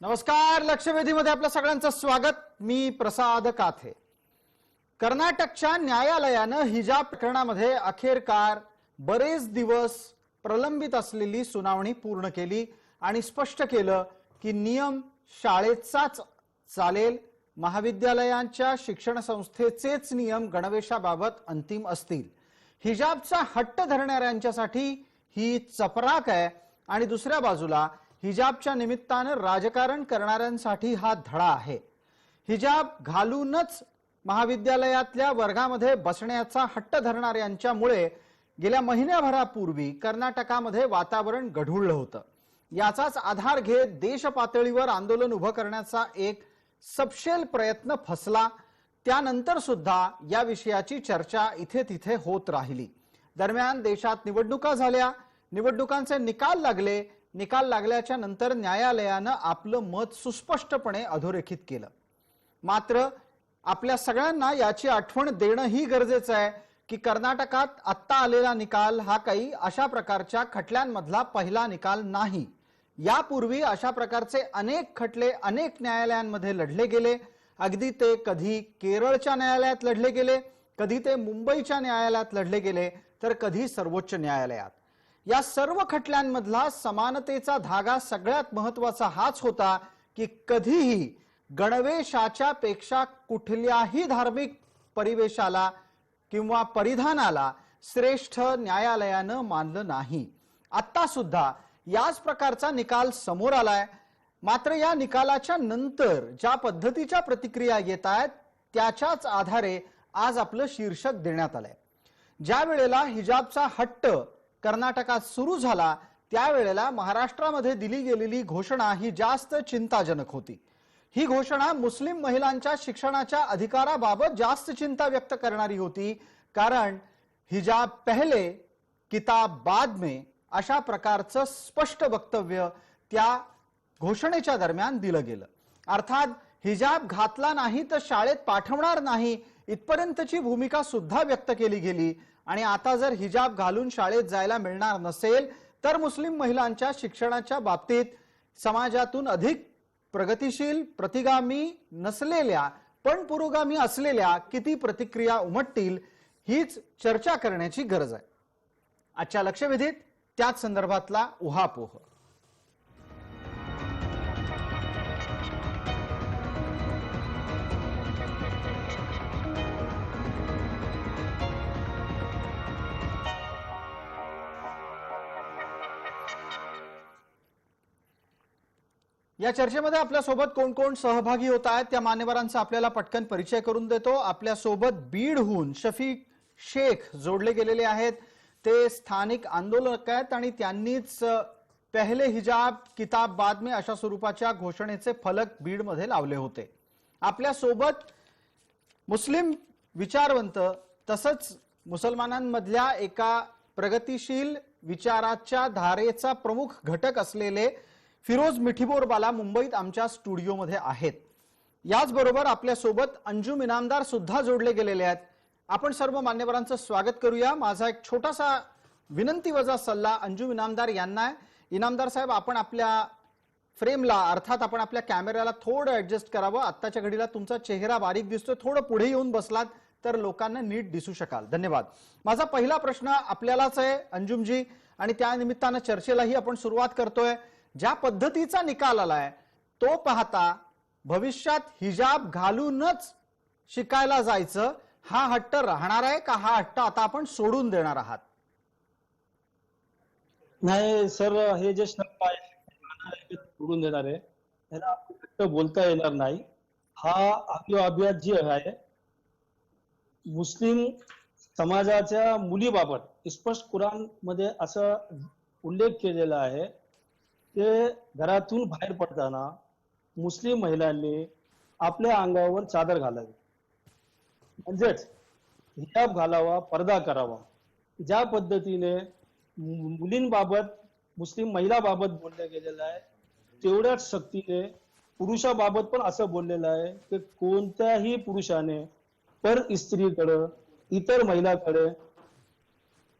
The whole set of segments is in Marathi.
नमस्कार. लक्षवेधीमध्ये आपल्या सगळ्यांचं स्वागत. मी प्रसाद काथे. कर्नाटकच्या न्यायालयानं हिजाब प्रकरणामध्ये अखेरकार बरेच दिवस प्रलंबित असलेली सुनावणी पूर्ण केली आणि स्पष्ट केलं की नियम शाळेचाच चालेल, महाविद्यालयांच्या शिक्षण संस्थेचेच नियम गणवेशाबाबत अंतिम असतील. हिजाबचा हट्ट धरणाऱ्यांच्यासाठी ही चपराक आहे आणि दुसऱ्या बाजूला हिजाबच्या निमित्तानं राजकारण करणाऱ्यांसाठी हा धडा आहे. हिजाब घालूनच महाविद्यालयातल्या वर्गामध्ये बसण्याचा हट्ट धरणाऱ्यांच्यामुळे गेल्या महिन्याभरापूर्वी कर्नाटकामध्ये वातावरण गढूळलं होतं. याचाच आधार घेत देश पातळीवर आंदोलन उभं करण्याचा एक सपशेल प्रयत्न फसला. त्यानंतर सुद्धा या विषयाची चर्चा इथे तिथे होत राहिली. दरम्यान देशात निवडणुका झाल्या, निवडणुकांचे निकाल लागले. निकाल लागल्याच्या नंतर न्यायालयानं आपलं मत सुस्पष्टपणे अधोरेखित केलं. मात्र आपल्या सगळ्यांना याची आठवण देणंही गरजेचं आहे की कर्नाटकात आत्ता आलेला निकाल हा काही अशा प्रकारच्या खटल्यांमधला पहिला निकाल नाही. यापूर्वी अशा प्रकारचे अनेक खटले अनेक न्यायालयांमध्ये लढले गेले. अगदी ते कधी केरळच्या न्यायालयात लढले गेले, कधी ते मुंबईच्या न्यायालयात लढले गेले, तर कधी सर्वोच्च न्यायालयात. या सर्व खटल्यांमधला समानतेचा धागा सगळ्यात महत्त्वाचा हाच होता की कधीही गणवेशाच्या पेक्षा कुठल्याही धार्मिक परिवेशाला किंवा परिधानाला श्रेष्ठ न्यायालयानं मानलं नाही. आता सुद्धा याच प्रकारचा निकाल समोर आलाय. मात्र या निकालाच्या नंतर ज्या पद्धतीच्या प्रतिक्रिया येत आहेत त्याच्याच आधारे आज आपलं शीर्षक देण्यात आलंय. ज्या वेळेला हिजाबचा हट्ट कर्नाटकात सुरू झाला त्यावेळेला महाराष्ट्रामध्ये दिली गेलेली घोषणा ही जास्त चिंताजनक होती. ही घोषणा मुस्लिम महिलांच्या शिक्षणाच्या अधिकाराबाबत जास्त चिंता व्यक्त करणारी होती. कारण हिजाब पहले किताब बाद में अशा प्रकारचं स्पष्ट वक्तव्य त्या घोषणेच्या दरम्यान दिलं गेलं. अर्थात हिजाब घातला नाही तर शाळेत पाठवणार नाही इथपर्यंतची भूमिका सुद्धा व्यक्त केली गेली. आणि आता जर हिजाब घालून शाळेत जायला मिळणार नसेल तर मुस्लिम महिलांच्या शिक्षणाच्या बाबतीत समाजातून अधिक प्रगतिशील, प्रतिगामी नसलेल्या पण पुरोगामी असलेल्या किती प्रतिक्रिया उमटतील हीच चर्चा करण्याची गरज आहे. आजच्या लक्षवेधीत त्याच संदर्भातला उहापोह. या चर्चेमध्ये आपल्या सोबत कोण कोण सहभागी होत आहेत त्या मान्यवरांचा आपल्याला पटकन परिचय करून देतो. आपल्या सोबत बीडहून शफीक शेख जोडले गेलेले आहेत. ते स्थानिक आंदोलक आहेत आणि त्यांनीच पहले हिजाब किताब बाद में अशा स्वरूपाच्या घोषणेचे फलक बीडमध्ये लावले होते. आपल्या सोबत मुस्लिम विचारवंत तसंच मुसलमानांमधल्या एका प्रगतिशील विचाराच्या धारेचा प्रमुख घटक असलेले फिरोज मिठीबोरवाला मुंबईत आमच्या स्टुडिओमध्ये आहेत. याचबरोबर आपल्या सोबत अंजुम इनामदार सुद्धा जोडले गेलेले आहेत. आपण सर्व मान्यवरांचं स्वागत करूया. माझा एक छोटासा विनंती वजा सल्ला अंजुम इनामदार यांना आहे. इनामदार साहेब, आपण आपल्या फ्रेमला अर्थात आपण आपल्या कॅमेऱ्याला थोडं ऍडजस्ट करावं. आत्ताच्या घडीला तुमचा चेहरा बारीक दिसतोय, थोडं पुढे येऊन बसलात तर लोकांना नीट दिसू शकाल. धन्यवाद. माझा पहिला प्रश्न आपल्यालाच आहे अंजुमजी, आणि त्या निमित्तानं चर्चेलाही आपण सुरुवात करतोय. ज्या पद्धतीचा निकाल आलाय तो पाहता भविष्यात हिजाब घालूनच शिकायला जायचं हा हट्ट राहणार आहे का, हा हट्ट आता आपण सोडून देणार आहात? नाही सर, हे जे शब्द आहे सोडून देणार आहे, त्याला हट्ट बोलता येणार नाही. हा अभियान जे आहे मुस्लिम समाजाच्या मुलीबाबत स्पष्ट कुराण मध्ये असा उल्लेख केलेला आहे ते घरातून बाहेर पडताना मुस्लिम महिलांनी आपल्या अंगावर चादर घालावी, म्हणजेच हिजाब घालावा, पर्दा करावा. ज्या पद्धतीने मुलींबाबत मुस्लिम महिलाबाबत बोललं गेलेलं आहे तेवढ्याच सक्तीने पुरुषाबाबत पण असं बोललेलं आहे की कोणत्याही पुरुषाने पर स्त्रीकडे इतर महिलाकडे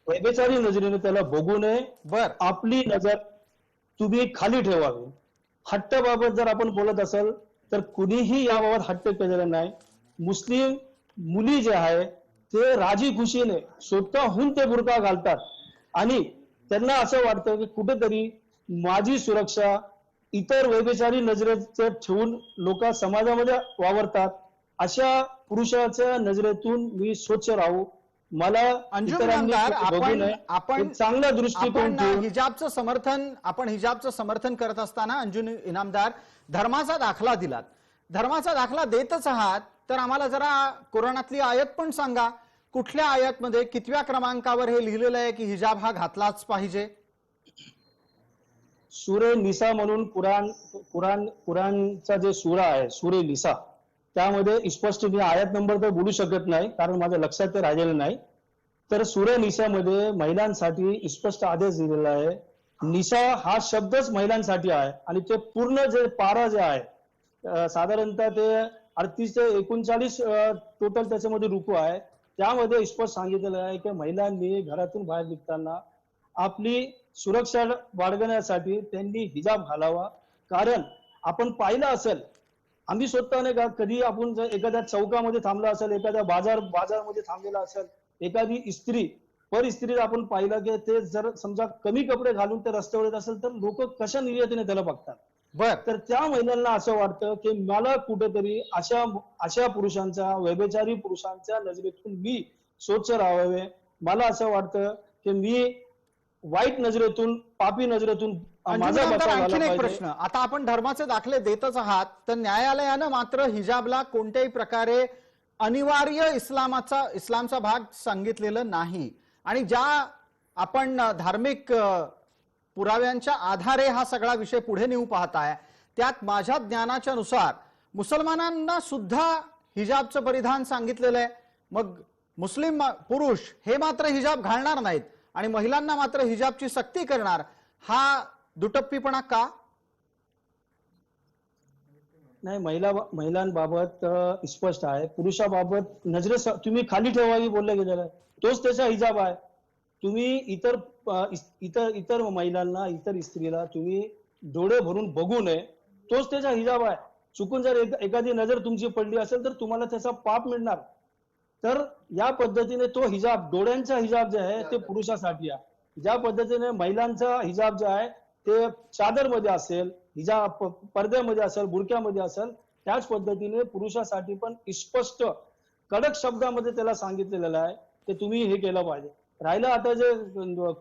व्यभिचारी नजरेने त्याला बघू नये. आपली नजर तुम्ही खाली ठेवावी हट्टाबाबत जर आपण बोलत असेल तर कुणीही याबाबत हट्ट केलेला नाही. मुस्लिम मुली जे आहे ते राजी खुशीने स्वतःहून ते बुरका घालतात आणि त्यांना असं वाटतं की कुठेतरी माझी सुरक्षा इतर व्यभिचारी नजरेत ठेवून लोक समाजामध्ये वावरतात. अशा पुरुषाच्या नजरेतून मी स्वच्छ राहू, मला अंजुम इतरांनी इनामदार, बघू नये, एक चांगला दृष्टिकोन ठेवून हिजाबचं समर्थन करत असताना अंजुम इनामदार धर्माचा दाखला दिलात. धर्माचा दाखला देतच आहात तर आम्हाला जरा कुराणातली आयत पण सांगा. कुठल्या आयतमध्ये कितव्या क्रमांकावर हे लिहिलेलं आहे की हिजाब हा घातलाच पाहिजे? सूरे निसा म्हणून कुराणचा जे सूरा आहे सूरे निसा, त्यामध्ये स्पष्ट मी आयत नंबर तर बोलू शकत नाही कारण माझ्या लक्षात ते राहिलेलं नाही. तर सूरे निसामध्ये महिलांसाठी स्पष्ट आदेश दिलेला आहे. निसा हा शब्दच महिलांसाठी आहे आणि ते पूर्ण जे पारा जे आहे साधारणतः ते 38 ते 39 टोटल त्याच्यामध्ये रुकू आहे. त्यामध्ये स्पष्ट सांगितलेलं आहे की महिलांनी घरातून बाहेर निघताना आपली सुरक्षा बाळगण्यासाठी त्यांनी हिजाब घालावा. कारण आपण पाहिलं असेल, आम्ही स्वतःने कधी आपण जर एखाद्या चौकामध्ये थांबला असेल, एखाद्या बाजारमध्ये थांबलेला असेल, एखादी स्त्री स्त्री आपण पाहिलं की ते जर समजा कमी कपडे घालून ते रस्त्यावर येत असेल तर लोक कशा निर्यातीने त्याला बघतात. तर त्या महिलांना असं वाटतं की मला कुठेतरी अशा पुरुषांच्या व्यभिचारी पुरुषांच्या नजरेतून मी स्वच्छ राहावे. मला असं वाटतं की मी वाईट नजरेतून पापी नजरेतून माझा बचाव आणखीन झाला एक पाहिजे. प्रश्न. आता आपण धर्माचे दाखले देतच आहात तर न्यायालयानं मात्र हिजाबला कोणत्याही प्रकारे अनिवार्य इस्लामचा भाग सांगितलेलं नाही आणि ज्या आपण धार्मिक पुराव्यांच्या आधारे हा सगळा विषय पुढे नेऊ पाहताय त्यात माझ्या ज्ञानाच्या नुसार मुसलमानांना सुद्धा हिजाबचं परिधान सांगितलेलं आहे. मग मुस्लिम पुरुष हे मात्र हिजाब घालणार नाहीत आणि महिलांना मात्र हिजाबची सक्ती करणार, हा दुटप्पीपणा का? नाही, महिलांबाबत स्पष्ट आहे. पुरुषाबाबत नजरे तुम्ही खाली ठेवावी बोललं गेलेलं आहे, तोच त्याचा हिजाब आहे. तुम्ही इतर महिलांना, इतर स्त्रीला तुम्ही डोळे भरून बघू नये, तोच त्याचा हिजाब आहे. चुकून जर एखादी नजर तुमची पडली असेल तर तुम्हाला त्याचा पाप मिळणार. तर या पद्धतीने तो हिजाब, डोळ्यांचा हिजाब जे आहे ते पुरुषासाठी आहे. ज्या पद्धतीने महिलांचा हिजाब जे आहे ते चादरमध्ये असेल, हिजाब पडद्यामध्ये असेल, बुरक्यामध्ये असेल, त्याच पद्धतीने पुरुषासाठी पण स्पष्ट कडक शब्दामध्ये त्याला सांगितलेलं आहे की तुम्ही हे केलं पाहिजे. राहिलं आता जे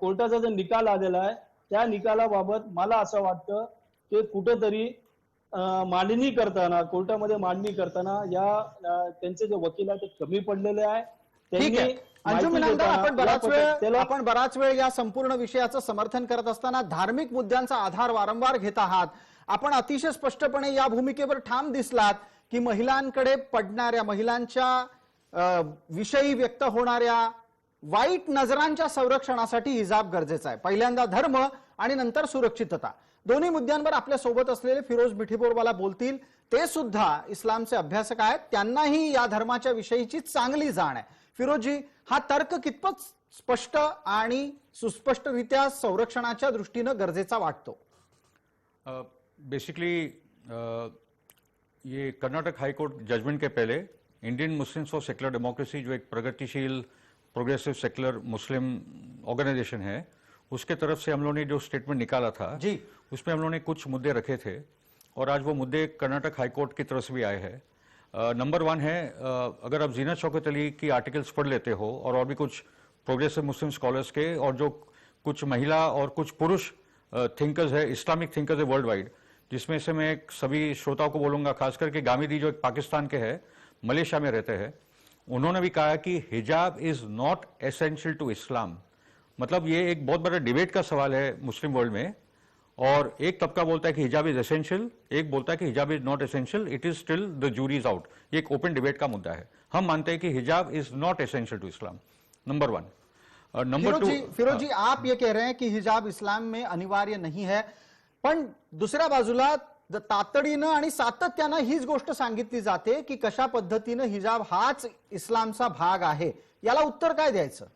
कोर्टाचा जो निकाल आलेला आहे त्या निकालाबाबत मला असं वाटतं की कुठेतरी कोर्टामध्ये मांडणी करताना त्यांचे जे वकील आहे ते कमी पडलेले आहे. ठीक आहे अंजुम इनामदार, आपण बराच वेळ या संपूर्ण विषयाचं समर्थन करत असताना धार्मिक मुद्द्यांचा आधार वारंवार घेत आहात. आपण अतिशय स्पष्टपणे या भूमिकेवर ठाम दिसलात की महिलांकडे पडणाऱ्या, महिलांच्या विषयी व्यक्त होणाऱ्या वाईट नजरांच्या संरक्षणासाठी हिजाब गरजेचा आहे. पहिल्यांदा धर्म आणि नंतर सुरक्षितता, दोन्ही मुद्द्यांवर आपल्या सोबत असलेले फिरोज मिठीबोरवाला बोलतील. ते सुद्धा इस्लामचे अभ्यासक आहेत, त्यांनाही या धर्माच्या विषयीची चांगली जाण आहे. फिरोजी, हा तर्क कितपत स्पष्ट आणि सुस्पष्टरित्या संरक्षणाच्या दृष्टीने गरजेचा वाटतो? बेसिकली ये कर्नाटक हाई कोर्ट जजमेंट के पहले Indian Muslims for secular democracy, जो एक प्रगतिशील प्रोग्रेसिव सेक्युलर मुस्लिम ऑर्गेनाइजेशन है, उसके तरफ से हम लोगों ने जो स्टेटमेंट निकाला था जी, उसमें हम लोगों ने कुछ मुद्दे रखे थे और आज वो मुद्दे कर्नाटक हाई कोर्ट की तरफ से भी आए हैं. नंबर 1 है, अगर आप जीनत शौकत अली की आर्टिकल्स पढ़ लेते हो और भी कुछ प्रोग्रेसिव मुस्लिम स्कॉलर्स के और जो कुछ महिला और कुछ पुरुष थिंकर्स है, इस्लामिक थिंकर्स है वर्ल्ड वाइड, जिसमें से मैं सभी श्रोताओं को बोलूंगा, खास करके गामिदी जो एक पाकिस्तान के हैं, मलेशिया में रहते हैं, उन्होंने भी कहा कि hijab is not essential to इस्लाम. मतलब ये एक बहुत बड़ा डिबेट का सवाल है मुस्लिम वर्ल्ड में, और एक तबका बोलता है कि हिजाब इज एसेंशियल, एक बोलता है कि hijab is not essential, it is still the jury is out. ये एक ओपन डिबेट का मुद्दा है. हम मानते हैं कि hijab is not essential to Islam, number 1. Number 2, Firozi, आप ये कह रहे हैं कि हिजाब इस्लाम में अनिवार्य नहीं है, पण दुसऱ्या बाजूला तातडीनं आणि सातत्यानं हीच गोष्ट सांगितली जाते की कशा पद्धतीनं हिजाब हाच इस्लामचा भाग आहे. याला उत्तर काय द्यायचं?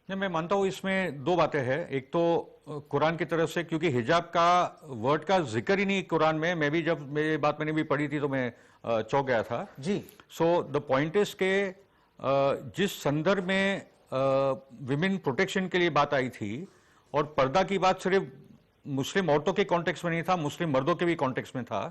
नहीं, मैं मानता हूँ इसमें दो बातें हैं। एक तो कुरान की तरफ से, क्योंकि हिजाब का वर्ड का जिक्र ही नहीं कुरान में। मैं भी जब मेरी बात मैंने भी पढ़ी थी तो मैं चौंक गया था जी। सो द पॉइंट इज के जिस संदर्भ में विमेन प्रोटेक्शन के लिए बात आई थी और पर्दा की बात सिर्फ मुस्लिम औरतों के कॉन्टेक्स्ट में नहीं था, मुस्लिम मर्दों के भी कॉन्टेक्स्ट में था।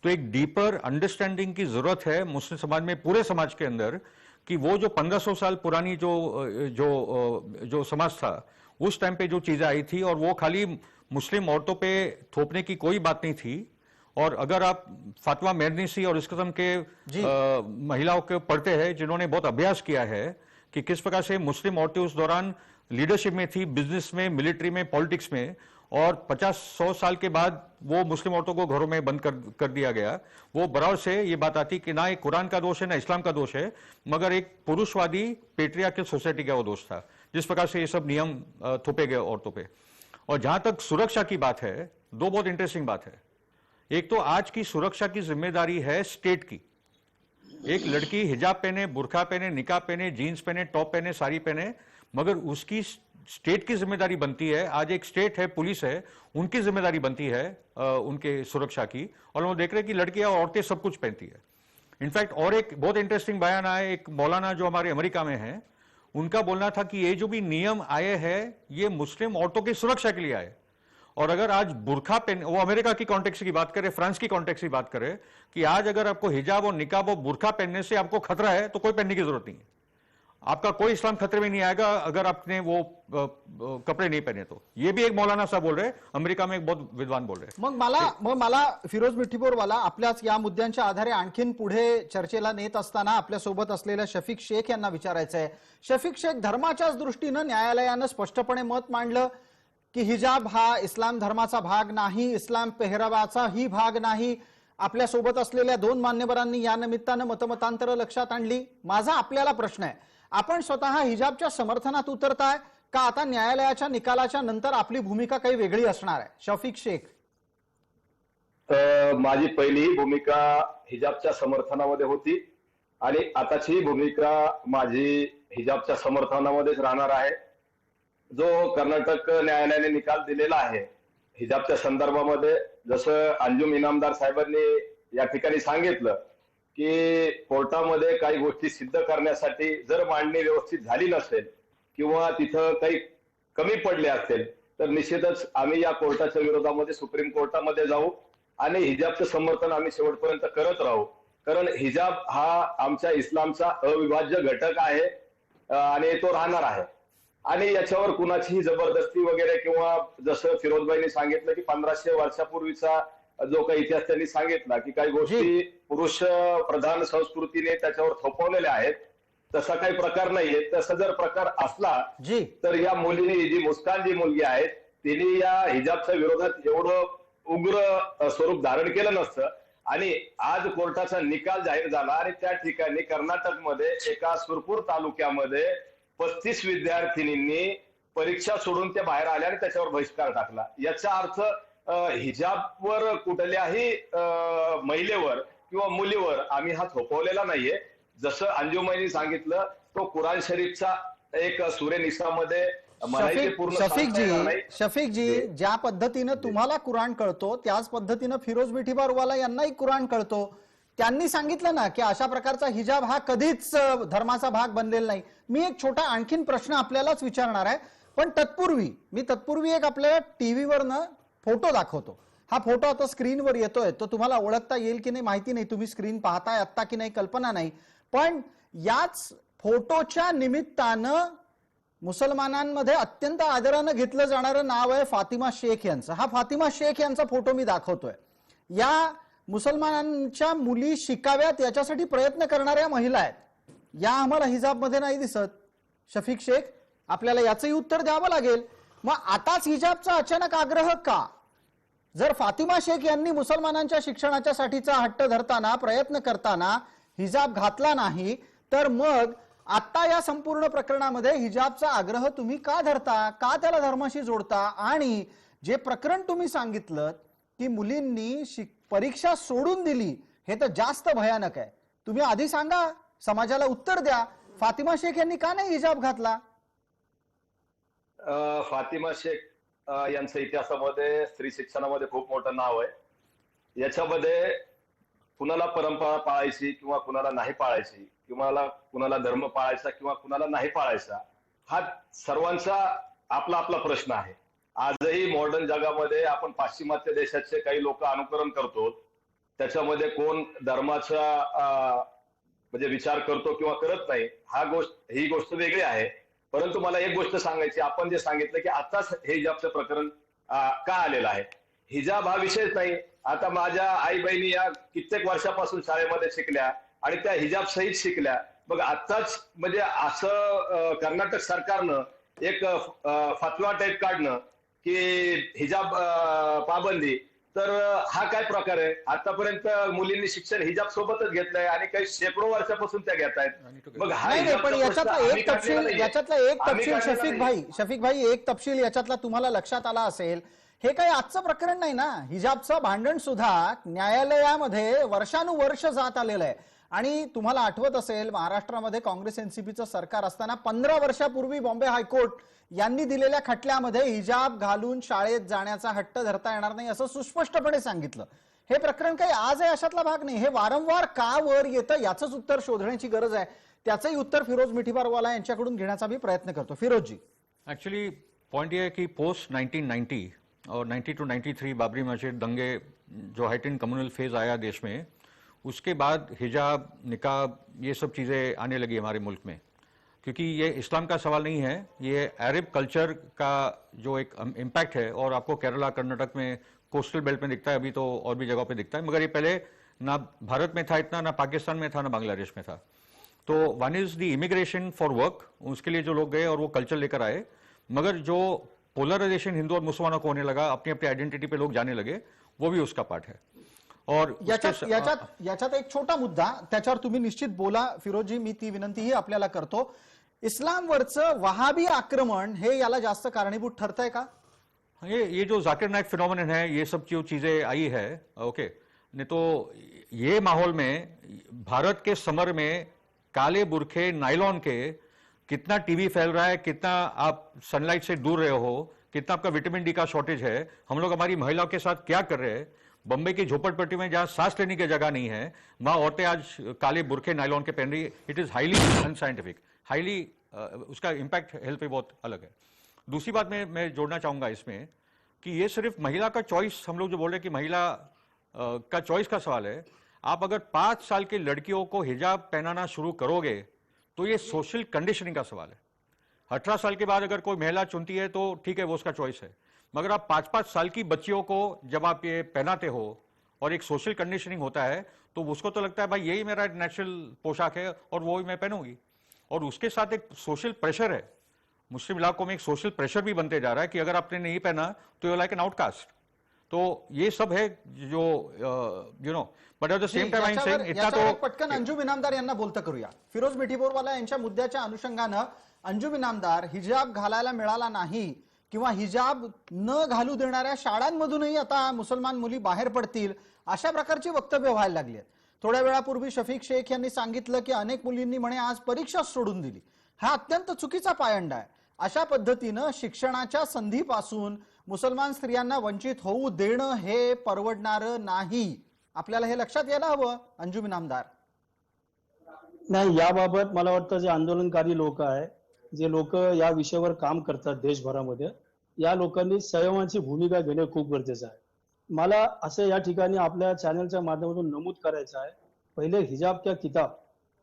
तो एक डीपर अंडरस्टैंडिंग की जरूरत है मुस्लिम समाज में, पूरे समाज के अंदर, कि वो जो 1500 साल पुरानी जो समाज था उस टाइम पे जो चीजें आई थी, और वो खाली मुस्लिम औरतों पे थोपने की कोई बात नहीं थी। और अगर आप फातिमा मेहरनिसी और इस किस्म के महिलाओं के पढ़ते हैं जिन्होंने बहुत अभ्यास किया है कि किस प्रकार से मुस्लिम औरतें उस दौरान लीडरशिप में थी, बिजनेस में, मिलिट्री में, पॉलिटिक्स में, और 50-100 साल के बाद वो मुस्लिम औरतों को घरों में बंद कर दिया गया। वो बराबर से ये बात आती कि ना एक कुरान का दोष है ना इस्लाम का दोष है, मगर एक पुरुषवादी पेट्रियार्कल सोसाइटी का वो दोष था, जिस प्रकार से ये सब नियम थोपे गए औरतों पे। और जहां तक सुरक्षा की बात है, दो बहुत इंटरेस्टिंग बात है। एक तो आज की सुरक्षा की जिम्मेदारी है स्टेट की। एक लड़की हिजाब पहने, बुरखा पहने, निकाब पहने, जीन्स पहने, टॉप पहने, साड़ी पहने, मगर उसकी स्टेट की जिम्मेदारी बनती है। आज एक स्टेट है, पुलिस है, उनकी जिम्मेदारी बनती है उनके सुरक्षा की। और वो देख रहे हैं कि लड़कियां और औरतें सब कुछ पहनती है। इनफैक्ट और एक बहुत इंटरेस्टिंग बयान आया, एक मौलाना जो हमारे अमेरिका में है, उनका बोलना था कि ये जो भी नियम आए हैं ये मुस्लिम औरतों की सुरक्षा के लिए आए। और अगर आज बुरखा पहन, वो अमेरिका की कॉन्टेक्स्ट की बात करे, फ्रांस की कॉन्टेक्स्ट की बात करे, कि आज अगर आपको हिजाब और निकाब और बुरखा पहनने से आपको खतरा है तो कोई पहनने की जरूरत नहीं है। आपका कोई इस्लाम खतरे में नहीं आएगा अगर आपने वो कपडे नाही पहने तो। ये भी एक मौलाना साहब बोल रहे, अमेरिका में एक बहुत विद्वान बोल रहे। मग मला फिरोज मिठीपोरवाला आपल्याच या मुद्द्यांच्या आधारे आणखीन पुढे चर्चेला नेत असताना आपल्या सोबत असलेल्या शफीक शेख यांना विचारायचं आहे। शफीक शेख, धर्माच्याच दृष्टीनं न्यायालयानं स्पष्टपणे मत मांडलं की हिजाब हा इस्लाम धर्माचा भाग नाही, इस्लाम पेहरावाचाही भाग नाही। आपल्या सोबत असलेल्या दोन मान्यवरांनी या निमित्तानं मतमतांतर लक्षात आणली। माझा आपल्याला प्रश्न आहे, आपण स्वतः हिजाबच्या समर्थनात उतरताय का आता न्यायालयाच्या निकालाच्या नंतर आपली भूमिका काही वेगळी असणार आहे? शफीक शेख, माझी पहिली भूमिका हिजाबच्या समर्थनामध्ये होती आणि आताची भूमिका माझी हिजाबच्या समर्थनामध्येच राहणार आहे। जो कर्नाटक न्यायालयाने निकाल दिलेला आहे हिजाबच्या संदर्भामध्ये, जसं अंजुम इनामदार साहेबांनी या ठिकाणी सांगितलं की कोर्टामध्ये काही गोष्टी सिद्ध करण्यासाठी जर मांडणी व्यवस्थित झाली नसेल किंवा तिथं काही कमी पडले असेल तर निश्चितच आम्ही या कोर्टाच्या विरोधामध्ये सुप्रीम कोर्टामध्ये जाऊ आणि हिजाबचं समर्थन आम्ही शेवटपर्यंत करत राहू। कारण हिजाब हा आमच्या इस्लामचा अविभाज्य घटक आहे आणि तो राहणार आहे। आणि याच्यावर कुणाचीही जबरदस्ती वगैरे किंवा जसं फिरोजभाईंनी सांगितलं की 1500 वर्षापूर्वीचा जो काही इतिहास त्यांनी सांगितला की काही गोष्टी पुरुष प्रधान संस्कृतीने त्याच्यावर थोपवलेल्या आहेत, तसा काही प्रकार नाहीये। तसा जर प्रकार असला तर या मुलीने, जी मुस्कान जी मुलगी आहे, तिने या हिजाबच्या विरोधात एवढं उग्र स्वरूप धारण केलं नसतं। आणि आज कोर्टाचा निकाल जाहीर झाला आणि त्या ठिकाणी कर्नाटकमध्ये एका सुरपूर तालुक्यामध्ये 35 विद्यार्थिनींनी परीक्षा सोडून त्या बाहेर आल्या आणि त्याच्यावर बहिष्कार टाकला। याचा अर्थ हिजाबवर कुठल्याही महिलेवर किंवा मुलीवर आम्ही हा थोपवलेला नाहीये। जसं अंजुमाईंनी सांगितलं, तो कुराण शरीफचा एक सूरे निसामध्ये शफीक जी, ज्या पद्धतीनं तुम्हाला कुराण कळतो त्याच पद्धतीनं फिरोज मिठीपोरवाला यांनाही कुराण कळतो। त्यांनी सांगितलं ना की अशा प्रकारचा हिजाब हा कधीच धर्माचा भाग बनलेला नाही। मी एक छोटा आणखीन प्रश्न आपल्यालाच विचारणार आहे, पण तत्पूर्वी एक आपल्याला टीव्हीवरनं फोटो दाखवतो। हा फोटो आता स्क्रीनवर येतोय, तो तुम्हाला ओळखता येईल की नाही माहिती नाही, तुम्ही स्क्रीन पाहताय आता की नाही कल्पना नाही, पण याच फोटोच्या निमित्तानं मुसलमानांमध्ये अत्यंत आदरानं घेतलं जाणारं नाव आहे फातिमा शेख यांचं। हा फातिमा शेख यांचा फोटो मी दाखवतोय। या मुसलमानांच्या मुली शिकाव्यात याच्यासाठी प्रयत्न करणाऱ्या महिला आहेत, या आम्हाला हिजाब मध्ये नाही दिसत। शफीक शेख, आपल्याला याचंही उत्तर द्यावं लागेल। मग आताच हिजाबचा अचानक आग्रह का? जर फातिमा शेख यांनी मुसलमानांच्या शिक्षणाच्या साठीचा हट्ट धरताना, प्रयत्न करताना हिजाब घातला नाही, तर मग आता या संपूर्ण प्रकरणामध्ये हिजाबचा आग्रह तुम्ही का धरता, का त्याला धर्माशी जोडता? आणि जे प्रकरण तुम्ही सांगितलं की मुलींनी परीक्षा सोडून दिली, हे तर जास्त भयानक आहे। तुम्ही आधी सांगा, समाजाला उत्तर द्या, फातिमा शेख यांनी का नाही हिजाब घातला? फातिमा शेख यांचं इतिहासामध्ये स्त्री शिक्षणामध्ये खूप मोठं नाव आहे. याच्यामध्ये कुणाला परंपरा पाळायची किंवा कुणाला नाही पाळायची, किंवा कुणाला धर्म पाळायचा किंवा कुणाला नाही पाळायचा, हा सर्वांचा आपला आपला प्रश्न आहे. आजही मॉडर्न जगामध्ये आपण पाश्चिमात्य देशाचे काही लोक अनुकरण करतो. त्याच्यामध्ये कोण धर्माचा म्हणजे विचार करतो किंवा करत नाही, ही गोष्ट वेगळी आहे. परंतु मला एक गोष्ट सांगायची, आपण जे सांगितलं की आताच हे हिजाबचं प्रकरण का आलेलं आहे. हिजाब हा विषयच नाही. आता माझ्या आई बहिणी या कित्येक वर्षापासून शाळेमध्ये शिकल्या आणि त्या हिजाब सहित शिकल्या. मग आताच म्हणजे असं कर्नाटक सरकारनं एक फतवा टाईप काढणं की हिजाब पाबंदी, तर हा काय प्रकार आहे. आतापर्यंत मुलींनी शिक्षण हिजाब सोबतच घेतलंय आणि काही शेकडो वर्षापासून त्या घेत आहेत. मग हा नाही, पण हिजाबचा प्रश्न याच्यातला एक तपशील शफिक भाई एक तपशील याच्यातला तुम्हाला लक्षात आला असेल. हे काही आजचं प्रकरण नाही ना. हिजाबचं भांडण सुद्धा न्यायालयामध्ये वर्षानुवर्ष जात आलेलं आहे. आणि तुम्हाला आठवत असेल, महाराष्ट्रामध्ये काँग्रेस एनसीपीचं सरकार असताना 15 वर्षापूर्वी बॉम्बे हायकोर्ट यांनी दिलेल्या खटल्यामध्ये हिजाब घालून शाळेत जाण्याचा हट्ट धरता येणार नाही असं सुस्पष्टपणे सांगितलं. हे प्रकरण काही आज आहे अशातला भाग नाही. हे वारंवार का वर येतं याचंच उत्तर शोधण्याची गरज आहे. त्याचंही उत्तर फिरोज मिठीबारवाला यांच्याकडून घेण्याचा मी प्रयत्न करतो. फिरोजजी, एक्चुअली पॉइंट ये है कि पोस्ट 1990 और 90 to 93 बाबरी मस्जिद दंगे जो हाइटेंड कम्युनल फेज आया देश में, उसके बाद हिजाब, निकाब, ये सब चीज़ें आने लगी हमारे मुल्क में. क्योंकि ये इस्लाम का सवाल नहीं है, ये अरब कल्चर का जो एक इम्पैक्ट है. और आपको केरला, कर्नाटक में, कोस्टल बेल्ट में दिखता है, अभी तो और भी जगहों पे दिखता है, मगर ये पहले ना भारत में था इतना, ना पाकिस्तान में था, ना बांग्लादेश में था. तो one is the immigration for work, उसके लिए जो लोग गए और वो कल्चर लेकर आए. मगर जो पोलराइजेशन हिंदू और मुसलमानों को होने लगा, अपनी अपनी आइडेंटिटी पे लोग जाने लगे, वो भी उसका पार्ट है. और याच्यात एक छोटा मुद्दा, त्याच्यावर तुम्ही निश्चित बोला फिरोजजी, मी ती विनंतीही आपल्याला करतो. इस्लामवरचं वहाबी आक्रमण हे याला जास्त कारणीभूत ठरतंय का? ये जो जाकिर नाइक फिनोमेनन है, ये सब जो चीजें आई है, ओके, नहीं तो ये माहौल में भारत के समर में काले बुरखे नायलॉन के कितना टीबी फैल रहा है, कितना आप सनलाइट से दूर रहे हो, कितना आपका विटामिन डी का शॉर्टेज है, हम लोग हमारी महिलाओं के साथ क्या कर रहे हैं. बम्बई की झोपड़पट्टी में जहां सांस लेने की जगह नहीं है, वहां औरतें आज काले बुरखे नायलॉन के पहन रही. It is highly unscientific, highly उसका इम्पैक्ट हेल्थ पे बहुत अलग है. दूसरी बात मैं जोड़ना चाहूंगा इसमें कि ये सिर्फ महिला का चॉइस, हम लोग जो बोल रहे हैं कि महिला का चॉइस का सवाल है. आप अगर 5 साल की लड़कियों को हिजाब पहनाना शुरू करोगे तो ये सोशल कंडीशनिंग का सवाल है. 18 साल के बाद अगर कोई महिला चुनती है तो ठीक है, वो उसका चॉइस है. मगर आप 5-5 साल की बच्चियों को जब आप ये पहनाते हो और एक सोशल कंडीशनिंग होता है, तो उसको तो लगता है भाई यही मेरा नेचुरल पोशाक है और वो ही मैं पहनूंगी. और उसके साथ एक सोशल प्रेशर है. मुस्लिम इलाकों में एक सोशल प्रेशर भी बनते जा रहा है कि अगर आपने नहीं पहना तो यू लाइक एन आउटकास्ट. तो ये सब है जो you know, but at the same time I am saying इतना तो पटकन अंजुम इनामदार यांना बोलतं करूया. फिरोज मिठीबोरवाला यांच्या मुद्द्याच्या अनुषंगानं अंजुम इनामदार, हिजाब घालायला मिळाला नाही किंवा हिजाब न घालू देणाऱ्या शाळांमधूनही आता मुसलमान मुली बाहेर पडतील, अशा प्रकारची वक्तव्य व्हायला लागली आहेत. थोड्या वेळापूर्वी शफिक शेख यांनी सांगितलं की अनेक मुलींनी म्हणे आज परीक्षा सोडून दिली. हा अत्यंत चुकीचा पायंडा आहे. अशा पद्धतीनं शिक्षणाच्या संधीपासून मुसलमान स्त्रियांना वंचित होऊ देणं हे परवडणारं नाही. आपल्याला हे लक्षात यायला हवं अंजुम इनामदार. नाही, याबाबत मला वाटतं जे आंदोलनकारी लोक आहे, जे लोक या विषयावर काम करतात देशभरामध्ये, या लोकांनी संयमाची भूमिका घेणे खूप गरजेचं आहे. मला असं या ठिकाणी आपल्या चॅनलच्या माध्यमातून नमूद करायचं आहे, पहिले हिजाब क्या किताब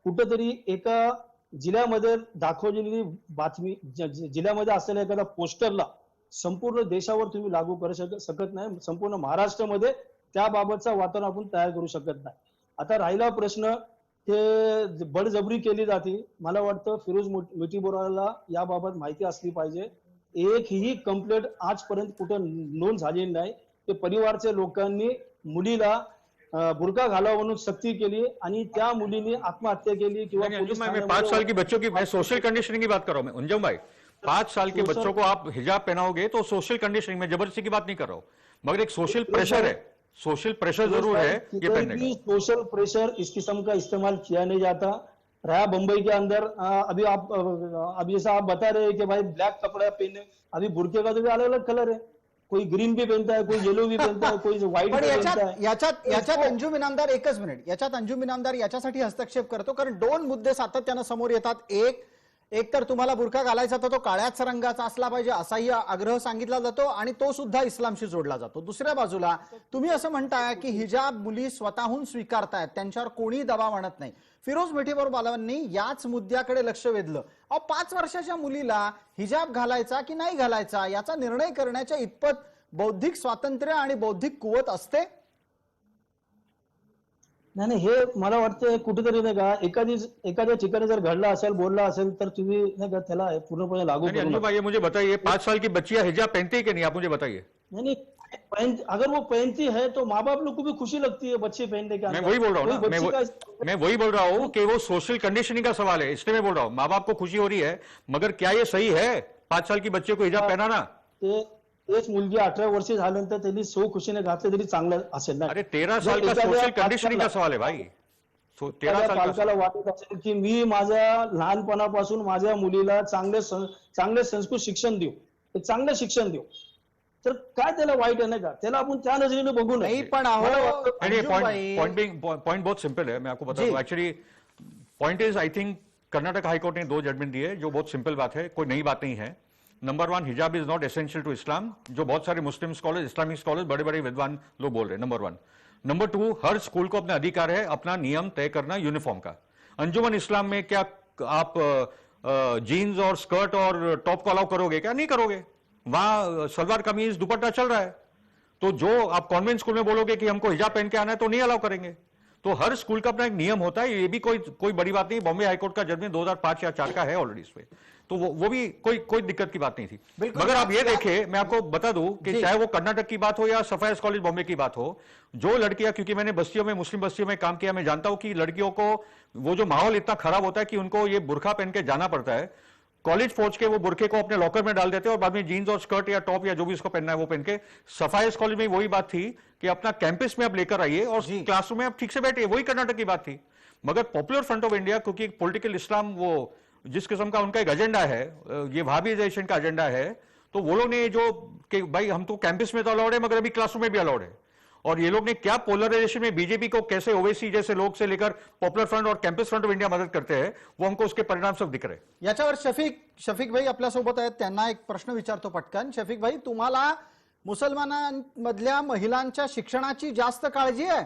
कुठेतरी एका जिल्ह्यामध्ये दाखवलेली बातमी, जिल्ह्यामध्ये असलेल्या एखाद्या पोस्टरला संपूर्ण देशावर तुम्ही लागू करू शकत नाही. संपूर्ण महाराष्ट्रामध्ये त्याबाबतचा वातावरण आपण तयार करू शकत नाही. आता राहिला प्रश्न ते बळजबरी केली जाते. मला वाटतं फिरोज मिठीबोराला याबाबत माहिती असली पाहिजे. एकही कंप्लेंट आजपर्यंत कुठं नोंद झालेली नाही. ते परिवारच्या लोकांनी मुलीला बुरका घालावा म्हणून सक्ती केली आणि त्या मुलीने आत्महत्या केली किंवा मैं 5 साल की बच्चों की, मैं सोशल कंडीशनिंग की बात कर रहा हूं. मैं अंजुम भाई, 5 साल के बच्चों को आप हिजाब पहनाओगे तो सोशल कंडीशनिंग में, जबरदस्ती की बात नहीं कर रहा हूं, मगर एक सोशल प्रेशर है, सोशल प्रेशर जरूर है ये पहनने का. सोशल प्रेशर इस किस्म का इस्तेमाल किया नहीं जाता. रहा बम्बई के अंदर अभी जैसा आप बता रहे हैं कि भाई ब्लैक कपड़ा पहने, अभी बुरके का तो भी अलग अलग कलर है, कोई ग्रीन भी पहनता है, कोई येलो भी पहनता है, कोई व्हाइट पण भी पहनता याच्यात है. याच्यात याच्यात अंजुम इनामदार एकच मिनिट, याच्यात अंजुम इनामदार याच्यासाठी हस्तक्षेप करतो कारण दोन मुद्दे सातत्यानं समोर येतात. एक तर तुम्हाला बुरखा घालायचा तर तो काळ्याच रंगाचा असला पाहिजे असाही आग्रह सांगितला जातो आणि तो सुद्धा इस्लामशी जोडला जातो. दुसऱ्या बाजूला तुम्ही असं म्हणताय की हिजाब मुली स्वतःहून स्वीकारतायत, त्यांच्यावर कोणी दबाव आणत नाही. फिरोज मिठीबरोबरांनी याच मुद्द्याकडे लक्ष वेधलं. 5 वर्षाच्या मुलीला हिजाब घालायचा की नाही घालायचा याचा निर्णय करण्याच्या इतपत बौद्धिक स्वातंत्र्य आणि बौद्धिक कुवत असते? नाही नाही, हे मला वाटतं कुठेतरी नाही का एखाद्या ठिकाणी जर घडला असेल, बोलला असेल तर तुम्ही नाही का त्याला पूर्णपणे लागू नहीं, करू अंजुम नका. भाई ये मुझे बताइए 5 साल की बच्चियां हिजाब पहनती है कि नहीं, आप मुझे बताइए. नहीं नहीं, अगर वो पहनती है तो माँ बाप लोग को भी खुशी लगती है बच्चे पहनने के मैं अंदर. वही बोल रहा हूँ ना, कोई मैं बच्ची का मैं वही बोल रहा हूँ कि वो सोशल कंडीशनिंग का सवाल है, इसलिए मैं बोल रहा हूँ माँ बाप को खुशी हो रही है, मगर क्या ये सही है 5 साल की बच्चे को हिजाब पहनाना? तेच मुलगी 18 वर्ष झाल्यानंतर त्यांनी सो खुशीने घातले तरी चांगलं असेल ना. अरे 13 साल का एखाद्या सोशल कंडीशनिंग का पालकाला- सवाल है भाई. 13 एखाद्या साल का पालकाला वाटत असेल की मी माझ्या लहानपणापासून माझ्या मुलीला चांगले संस्कृत शिक्षण देऊ, एक चांगलं शिक्षण देऊ, तर काय त्याला वाईट आहे नाही का, त्याला आपण त्या नजरेने बघू नये. नाही पण अहो मला वाटतं- पॉइंट बहुत सिंपल है, मैं आपको बता जी। दूं. Actually point is I think Karnataka high court ने 2 जजमेंट दिए जो बहुत सिंपल बात है, कोई नई बात नहीं है. नंबर 1, हिजाब इज नॉट एसेंशियल टू इस्लाम, जो बहुत सारे मुस्लिम स्कॉलर्स, इस्लामिक स्कॉलर्स, बड़े बड़े विद्वान लोग बोल रहे हैं. नंबर 1. नंबर 2, हर स्कूल को अपना अधिकार है अपना नियम तय करना यूनिफॉर्म का. अंजुमन इस्लाम में क्या आप जीन्स और स्कर्ट और टॉप को अलाउ करोगे? क्या नहीं करोगे. वहां सलवार कमीज दुपट्टा चल रहा है, तो जो आप कॉन्वेंट स्कूल में बोलोगे कि हमको हिजाब पहन के आना है तो नहीं अलाउ करेंगे. तो हर स्कूल का अपना एक नियम होता है, ये भी कोई बड़ी बात नहीं. बॉम्बे हाईकोर्ट का जजमेंट 2005 या 4 का है ऑलरेडी इस पे, तो वो भी कोई दिक्कत की बात नहीं थी. बिल्कुल। मगर आप ये देखें, मैं आपको बता दूं कि जी। चाहे वो कर्नाटक की बात हो या सफायस कॉलेज बॉम्बे की बात हो, जो लड़कियां, क्योंकि मैंने बस्तियों में, मुस्लिम बस्तियों में काम किया, मैं जानता हूं कि लड़कियों को वो जो माहौल इतना खराब होता है कि उनको ये बुरखा पहन के जाना पड़ता है. कॉलेज पहुंच के वो बुरखे को अपने लॉकर में डाल देते हैं और बाद में जीन्स और स्कर्ट या टॉप या जो भी इसको पहनना है वो पहन के. सफायस कॉलेज में वही बात थी कि अपना कैंपस में आप लेकर आइए और जी। क्लासरूम में आप ठीक से बैठिए, वही कर्नाटक की बात थी. मगर पॉपुलर फ्रंट ऑफ इंडिया, क्योंकि पॉलिटिकल इस्लाम वो जिस किस्म का उनका एक एजेंडा है, ये वहाबीजाइजेशन का एजेंडा है, तो वो लोग ने जो कि भाई हम तो कैंपस में तो अलाउड है मगर अभी क्लासरूम में भी अलाउड है. और ये लोग ने क्या पोलराइजेशन में बीजेपी को कैसे ओवैसी जैसे लोग से लेकर पॉपुलर फ्रंट और कैंपस फ्रंट ऑफ इंडिया मदद करते हैं, वो हमको उसके परिणाम सब दिख रहे. याच्यावर शफीक भाई आपल्यासोबत आहेत, त्यांना एक प्रश्न विचारतो पटकन. शफीक भाई, तुम्हाला मुसलमानांमधल्या महिलांच्या शिक्षणाची जास्त काळजी आहे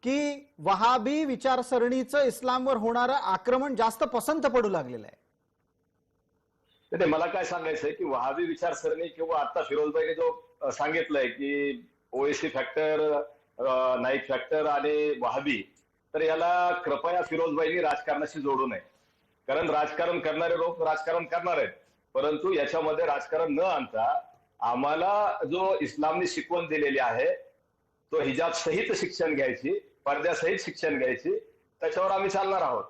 की वहाबी विचारसरणीचं इस्लामवर होणारं आक्रमण जास्त पसंत पडू लागलेलं आहे? नाही, मला काय सांगायचंय की वहाबी विचारसरणी किंवा आता फिरोजबाईने जो सांगितलंय की ओएसी फॅक्टर, नाईक फॅक्टर आणि वहाबी, तर याला कृपया फिरोजबाईंनी राजकारणाशी जोडू नये. कारण राजकारण करणारे लोक राजकारण करणार आहेत, परंतु याच्यामध्ये राजकारण न आणता आम्हाला जो इस्लामने शिकवण दिलेली आहे तो हिजाब सहित शिक्षण घ्यायची, पडद्यासहित शिक्षण घ्यायची, त्याच्यावर आम्ही चालणार आहोत.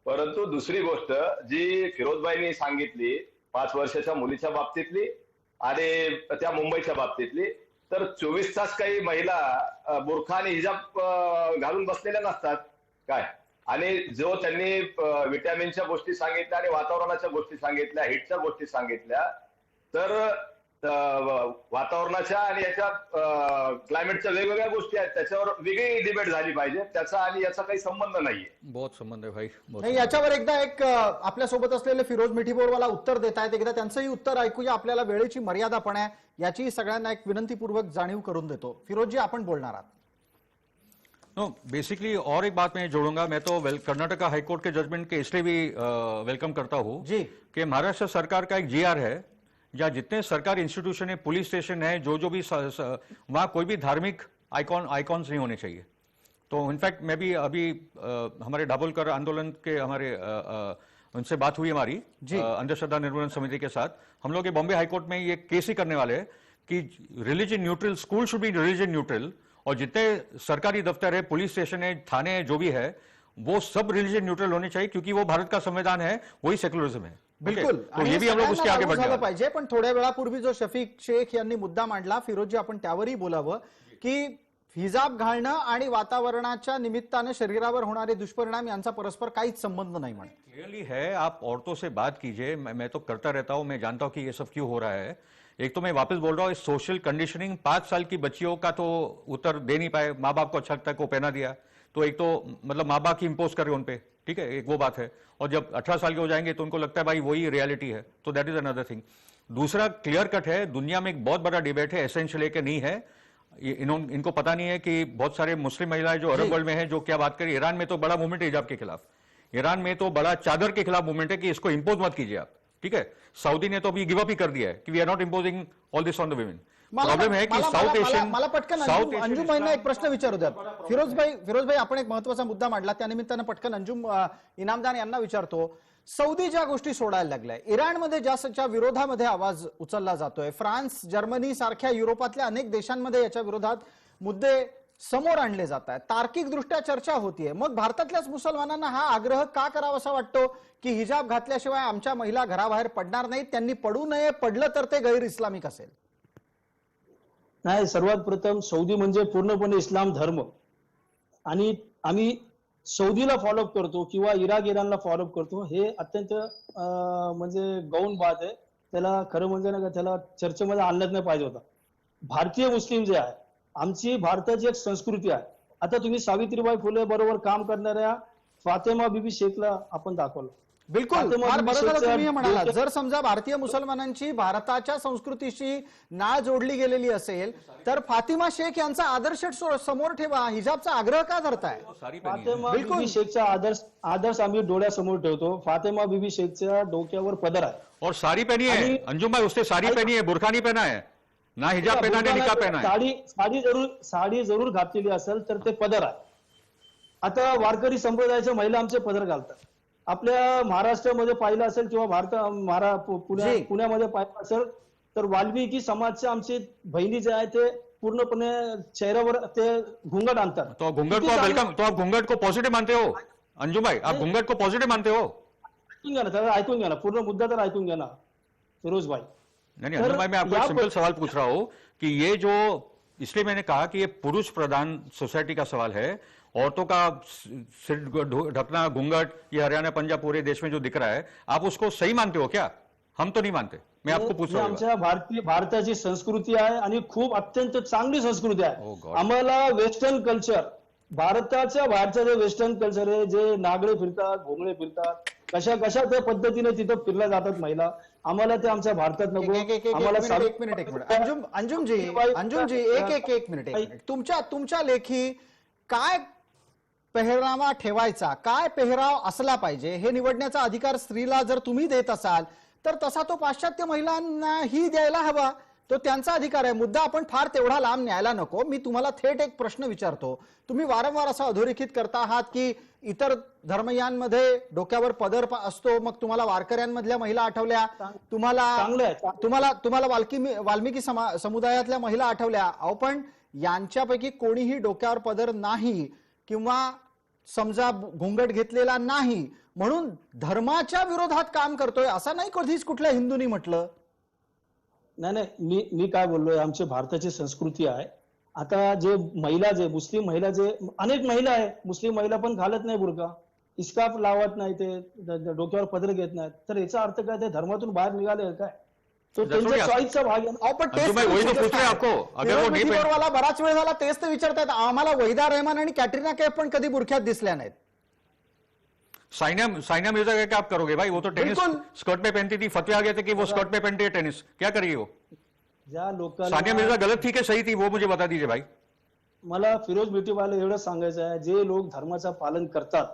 परंतु दुसरी गोष्ट जी फिरोजबाईंनी सांगितली 5 वर्षाच्या मुलीच्या बाबतीतली आणि त्या मुंबईच्या बाबतीतली, तर 24 तास काही महिला बुरखा आणि हिजाब घालून बसलेल्या नसतात काय. आणि जो त्यांनी विटॅमिनच्या गोष्टी सांगितल्या आणि वातावरणाच्या गोष्टी सांगितल्या, हिटच्या गोष्टी सांगितल्या, तर वातावरणाच्या आणि याच्या क्लायमेटच्या वेगवेगळ्या गोष्टी आहेत, त्याच्यावर वेगळी डिबेट झाली पाहिजे. त्याचा आणि याचा काही संबंध नाहीये. बहुत संबंध है भाई, बहुत नाही, याच्यावर एकदा एक आपल्यासोबत असलेले फिरोज मिठीबोरवाला उत्तर देत आहेत. एकदा त्यांचंही उत्तर ऐकूया. आपल्याला वेळेची मर्यादा पण आहे, याची सगळ्यांना एक विनंतीपूर्वक जाणीव करून देतो. फिरोजजी, आपण बोलणार आहात. नो, बेसिकली और एक बात मैं जोड़ूंगा. मैं तो कर्नाटका हाईकोर्ट के जजमेंट के इसलिए भी वेलकम करता हूं जी। कि महाराष्ट्र सरकार का एक जीआर है जहां जितने सरकारी इंस्टीट्यूशन है, पुलिस स्टेशन है, जो भी वहां कोई भी धार्मिक आइकॉन्स नहीं होने चाहिए. तो इनफैक्ट मैं भी अभी हमारे दाभोलकर आंदोलन के हमारे उनसे बात हुई हमारी अंधश्रद्धा निर्मूलन समिति के साथ. हम लोग बॉम्बे हाईकोर्ट में ये केस ही करने वाले हैं कि religion neutral school should be religion neutral, और जितने सरकारी दफ्तर है, पुलिस स्टेशन है, थाने है, जो भी है, वो सब रिलीजन न्यूट्रल होने चाहिए, क्योंकि वो भारत का संविधान है, वही सेक्युलरिज्म है. बिल्कुल. तो ये भी हम लोग उसके आगे बढ़ झालं पाहिजे. पण थोड्या वेळापूर्वी जो शफीक शेख यांनी मुद्दा मांडला, फिरोजजी आपण त्यावरही बोलावं की हिजाब घालणं आणि वातावरणाच्या निमित्तानं शरीरावर होणारे दुष्परिणाम यांचा परस्पर काहीच संबंध नाही म्हणे. क्लियरली है, आप औरतों से बात कीजिए, मैं तो करता रहता हूं, मैं जानता हूं कि ये सब क्यों हो रहा है. एक तो मैं वापस बोल रहा हूं, इस सोशल कंडीशनिंग 5 साल की बच्चियों का तो उत्तर दे नहीं पाए, माँ बाप को अच्छा लगता है को पहना दिया, तो एक तो मतलब माँ बाप ही इंपोज करे उन पे, ठीक है, एक वो बात है. और जब 18 साल के हो जाएंगे तो उनको लगता है भाई वही रियलिटी है, तो दैट इज अनदर थिंग. दूसरा क्लियर कट है, दुनिया में एक बहुत बड़ा डिबेट है, एसेंशियल है कि नहीं है. इनको पता नहीं है कि बहुत सारे मुस्लिम महिलाएं जो अरब वर्ल्ड में हैं जो क्या बात करें. ईरान में तो बड़ा मूवमेंट है हिजाब के खिलाफ, ईरान में तो बड़ा चादर के खिलाफ मूवमेंट है कि इसको इंपोज मत कीजिए आप, ठीक है. सऊदी ने तो अभी गिव अप ही कर दिया है कि we are not imposing all this on the women. Problem है कि साउथ एशियन, मला पटकन अंजुमबाईंना एक प्रश्न विचारू द्या. फिरोजभाई आपण एक महत्वाचा मुद्दा मांडला, त्या निमित्तानं पटकन अंजुम इनामदार यांना विचारतो. सौदी ज्या गोष्टी सोडायला लागल्या, इराणमध्ये ज्याच्या विरोधामध्ये आवाज उचलला जातोय, फ्रान्स, जर्मनी सारख्या युरोपातल्या अनेक देशांमध्ये याच्या विरोधात मुद्दे समोर आणले जात आहेत, तार्किक दृष्ट्या चर्चा होतीये. मग भारतातल्याच मुसलमानांना हा आग्रह का करावासा वाटतो की हिजाब घातल्याशिवाय आमच्या महिला घराबाहेर पडणार नाहीत, त्यांनी पडू नये, पडलं तर ते गैर इस्लामिक असेल? नाही, सर्वात प्रथम सौदी म्हणजे पूर्णपणे इस्लाम धर्म, आणि आम्ही सौदीला फॉलोअप करतो किंवा इराणला फॉलोअप करतो, हे अत्यंत म्हणजे गौण बात आहे. त्याला खरं म्हणजे ना त्याला चर्चेमध्ये आणलंच नाही पाहिजे होता. भारतीय मुस्लिम जे आहे, आमची भारताची एक संस्कृती आहे. आता तुम्ही सावित्रीबाई फुले बरोबर काम करणाऱ्या फातेमा बीबी शेखला आपण दाखवलं. बिलकुल, फातेमा फार बीबी बरं झालं शेखच्या तुम्ही हे म्हणालात. जर समजा भारतीय मुसलमानांची भारताच्या संस्कृतीशी नाळ जोडली गेलेली असेल तर फातिमा शेख यांचा आदर्श समोर ठेवा, हिजाबचा आग्रह का धरताय? फातेमा बीबी शेखचा आदर्श आम्ही डोळ्यासमोर ठेवतो. फातेमा बीबी शेखच्या डोक्यावर पदर आहे और साड़ी पहनी है अंजुम भाई, उसने साड़ी पहनी है, बुरखा नहीं पहना है, ना हिजाब पहना है, निकाब पहना है. साडी जरूर घातलेली असेल तर ते पदर आहे. आता वारकरी संप्रदायाच्या महिला आमचे पदर घालतात. आपल्या महाराष्ट्रामध्ये पाहिलं असेल किंवा पुण्यामध्ये पाहिलं असेल तर वाल्मिकी समाजच्या आमचे बहिणी जे आहे ते पूर्णपणे चेहऱ्यावर ते घुंगट आणतात. तो घुंगट को वेलकम, तो आप घुंगट को पॉजिटिव मानते हो अंजुम भाई, आप घुंगट को पॉजिटिव मानते हो? ऐकून घ्या ना, तर ऐकून घ्या ना, पूर्ण मुद्दा तर ऐकून घ्या ना फिरोज भाई. नहीं अंजुम भाई, मैं आपको एक सिंपल सवाल पूछ रहा हूं कि ये जो, इसलिए मैंने कहा कि ये पुरुष प्रधान सोसाइटी का सवाल है. औरतों का सिर ढकना, घूंघट, ये हरियाणा पंजाब पूरे देश में जो दिख रहा है, आप उसको सही मानते हो क्या? हम तो नहीं मानते. मैं आपको पूछ रहा हूं. आमच्या भारताची संस्कृती आहे आणि खूप अत्यंत चांगली संस्कृती Oh आहे. God. आम्हाला वेस्टर्न कल्चर, भारताच्या बाहेरचं जे वेस्टर्न कल्चर आहे, जे नागडे फिरतात, घोंगडे फिरतात, कशा त्या पद्धतीने तिथं फिरल्या जातात महिला, आम्हाला ते आमच्या भारतात नको. आम्हाला एक मिनिट अंजुमजी एक मिनिट. तुमच्या लेखी काय पेहरावा ठेवायचा, काय पेहराव असला पाहिजे हे निवडण्याचा अधिकार स्त्रीला जर तुम्ही देत असाल तर तसा तो पाश्चात्य महिलांनाही द्यायला हवा, तो त्यांचा अधिकार आहे. मुद्दा आपण फार तेवढा लांब न्यायला नको. मी तुम्हाला थेट एक प्रश्न विचारतो. तुम्ही वारंवार असं अधोरेखित करता आहात की इतर धर्मयांमध्ये डोक्यावर पदर असतो, मग तुम्हाला वारकऱ्यांमधल्या महिला आठवल्या, तुम्हाला वाल्मिकी समुदायातल्या महिला आठवल्या. अहो पण यांच्यापैकी कोणीही डोक्यावर पदर नाही किंवा समजा घुंगट घेतलेला नाही म्हणून धर्माच्या विरोधात काम करतोय असं नाही कधीच कुठल्या हिंदूंनी म्हटलं. नाही, मी काय बोललोय, आमची भारताची संस्कृती आहे. आता जे महिला, जे मुस्लिम महिला, जे अनेक महिला आहे, मुस्लिम महिला पण घालत नाही बुरका, इस्काफ लावत नाही, ते डोक्यावर पदर घेत नाहीत, तर याचा अर्थ काय ते धर्मातून बाहेर निघाले काय? तो त्यांच्या चॉईसचा भाग आहे. मला बराच वेळ झाला तेच तर विचारतात. आम्हाला वहिदा रहमान आणि कॅटरीना कैफ पण कधी बुरख्यात दिसल्या नाहीत. साइना मिर्जा का क्या आप करोगे भाई? वो तो टेनिस स्कर्ट पे पहनती थी, फतवे आ गए थे कि वो स्कर्ट पे पहनती है टेनिस, क्या करेगी वो? ज्या लोकांना सानिया मिर्जा गलत थी कि सही थी, वो मुझे बता दीजिए भाई. मला फिरोज ब्युटीवाला एवढं सांगायचं आहे, जे लोक धर्माचं पालन करतात,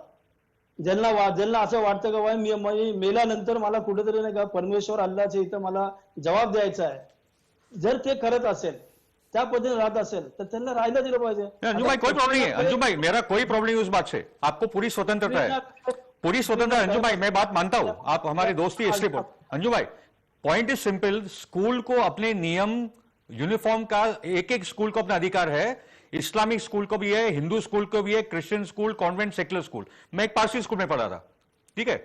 ज्यांना असं वाटतं का मी मेल्यानंतर मला कुठेतरी नाही का परमेश्वर अल्लाच्या इथं मला जबाब द्यायचा आहे, जर ते करत असेल, त्या पद्धतीने राहत असेल तर त्यांना राहायला दिलं पाहिजे. अंजुम भाई कोई प्रॉब्लम नहीं है, अंजुम भाई मेरा कोई प्रॉब्लम नहीं उस बात से, आपको पूरी स्वतंत्रता है, पूरी स्वतंत्रता. अंजुम भाई मैं बात मानता हूं, आप हमारे दोस्त ही इसलिए. अंजुम भाई पॉइंट इज सिंपल, स्कूल को अपने नियम, यूनिफॉर्म का एक स्कूल को अपना अधिकार है. इस्लामिक स्कूल को भी है, हिंदू स्कूल को भी है, Christian school, convent, secular school. मैं एक पारसी स्कूल में पढ़ा था, ठीक है,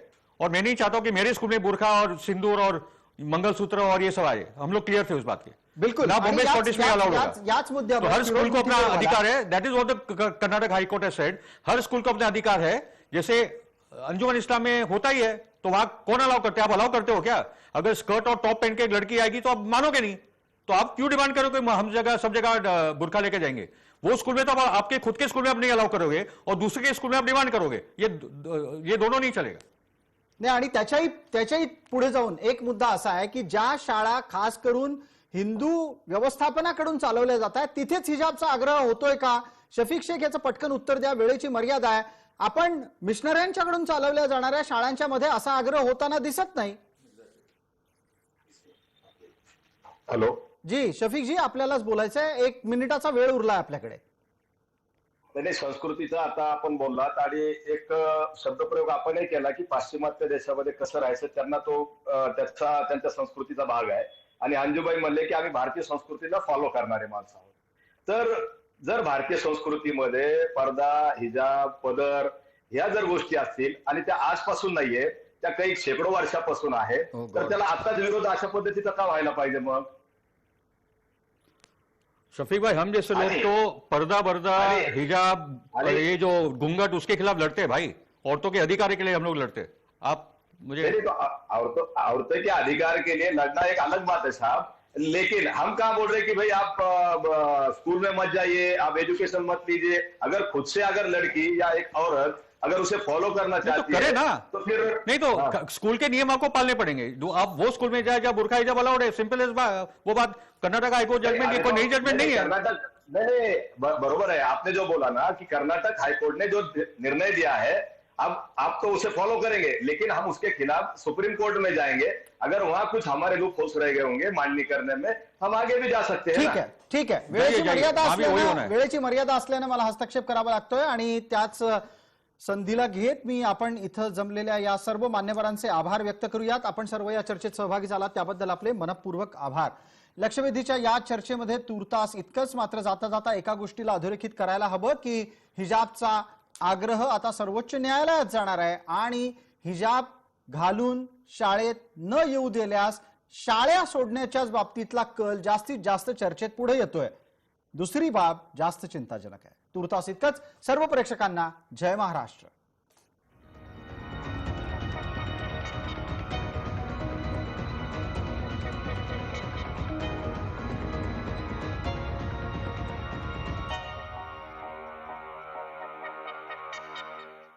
और मैं नहीं चाहता हूं कि मेरे स्कूल में बुरखा और सिंदूर और मंगलसूत्र और ये सब आए, हम लोग क्लियर थे उस बात के। बिल्कुल ना बॉम्बे स्कॉटिश में अलाउड होगा। याच तो मुद्द्यावर हर स्कूल को अपना फिरोज मुद्दे अधिकार है, that is what the Karnataka high court has sed, her school को अपना अधिकार है। जैसे अंजुमन इस्लाम में होता ही है, तो वहां कौन अलाउ करते हैं? आप अलाउ करते हो क्या? अगर स्कर्ट और टॉप पहन के एक लड़की आएगी तो आप मानोगे नहीं, तो आप क्यों डिमांड करोगे हम जगह सब जगह बुरखा लेके जाएंगे? वो स्कूल में तो आप आपके खुद के स्कूल में आप नहीं अलाउ करोगे और दूसरे के स्कूल में आप डिमांड करोगे, ये दोनों नहीं चलेगा। नाही, आणि त्याच्याही पुढे जाऊन एक मुद्दा असा आहे की ज्या शाळा खास करून हिंदू व्यवस्थापनाकडून चालवल्या जात आहेत तिथेच हिजाबचा आग्रह होतोय का? शफिक शेख याचं पटकन उत्तर द्या, वेळेची मर्यादा आहे। आपण मिशनऱ्यांच्याकडून चालवल्या जाणाऱ्या शाळांच्या मध्ये असा आग्रह होताना दिसत नाही। हॅलो जी शफिक जी, आपल्यालाच बोलायचंय, 1 मिनिटाचा वेळ उरलाय आपल्याकडे। नाही, संस्कृतीचा आता आपण बोललात आणि एक शब्दप्रयोग आपणही केला की पाश्चिमात्य देशामध्ये कसं राहायचं त्यांना तो त्यांच्या संस्कृतीचा भाग आहे। आणि अंजुबाई म्हणले की आम्ही भारतीय संस्कृतीला फॉलो करणारे माणसं आहोत। तर जर भारतीय संस्कृतीमध्ये पर्दा, हिजाब, पदर ह्या जर गोष्टी असतील आणि त्या आजपासून नाहीये, त्या काही शेकडो वर्षापासून आहे, तर त्याला आताच विरोध अशा पद्धतीचा का व्हायला पाहिजे मग? शफीक भाई, हम जैसे लोग तो पर्दा बर्दा हिजाब ये जो घूंघट उसके खिलाफ लड़ते हैं भाई, औरतों के अधिकार के लिए हम लोग लड़ते हैं। आप मुझे तो औरतों के अधिकार के लिए लड़ना एक अलग बात है साहब, लेकिन हम कहाँ बोल रहे कि भाई आप स्कूल में मत जाइए, आप एजुकेशन मत लीजिए। अगर खुद से अगर लड़की या एक औरत अगर उसे फॉलो करना चाहती करे है ना, तो फिर नहीं तो स्कूल के नियम आपको पालने पड़ेंगे। आप वो स्कूल में जाए जहाँ बुरखा हिजाब अलाउड है, सिंपल एज वो बात। कर्नाटक हाईकोर्ट जजमेंट की कोई नई जजमेंट नहीं है। कर्नाटक नहीं, बरोबर है आपने जो बोला ना कि कर्नाटक हाईकोर्ट ने जो निर्णय दिया है, अब आप तो उसे फॉलो करेंगे, लेकिन हम उसके खिलाफ सुप्रीम कोर्ट में जाएंगे। अगर वहां कुछ हमारे लूप होल्स रह गए होंगे मांडणी करने में, हम आगे भी जा सकते हैं। ठीक आहे, ठीक आहे। वेळेची जाइए, मर्यादा वहां भी वही होना है। वेळेची मर्यादा असल्याने मला हस्तक्षेप करावा लागतोय आणि त्याच संधीला घेत मी आपण इथं जमलेल्या या सर्व मान्यवरांचे आभार व्यक्त करूयात। आपण सर्व या चर्चेत सहभागी झालात त्याबद्दल आपले मनपूर्वक आभार। लक्षवेधीच्या या चर्चेमध्ये तुर्तास इतकंच, मात्र जाता जाता एका गोष्टीला अधोरेखित करायला हवं की हिजाबचा आग्रह आता सर्वोच्च न्यायालयात जाणार आहे आणि हिजाब घालून शाळेत न येऊ दिल्यास शाळा सोडण्याच्याच बाबतीतला कल जास्तीत जास्त चर्चेत पुढे येतोय। दुसरी बाब जास्त चिंताजनक आहे। तुर्तास इतकंच। सर्व प्रेक्षकांना जय महाराष्ट्र।